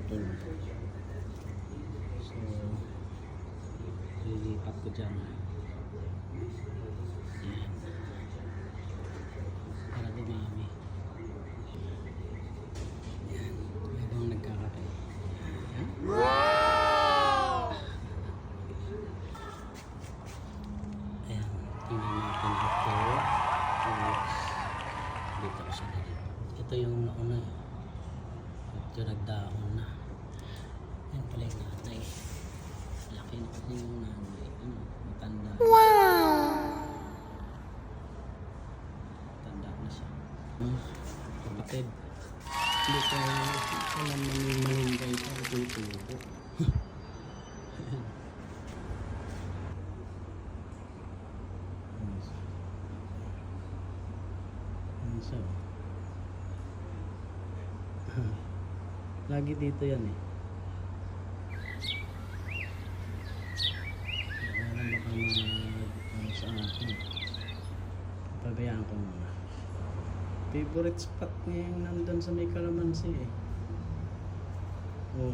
naputol. So, lilipat ko dyan. Ayan. Para dumami. Ayan. Habang nagkakape. Ayan. Ayan. Tingnan natin ito. Dito ko sa dito. Ito yung nauna. Ito nagdaon na. Yan pala yung nanay. Laki na kasi yung nanay. Ano, matanda. Matanda na siya. Kapatid. Hindi ko alam na may malunggay pa. Tutubo. So, lagi dito yan eh. Kaya lang baka sa akin. Pabayaan ko muna. Favorite spot niya yung nandun sa may Calamansi eh. Oh.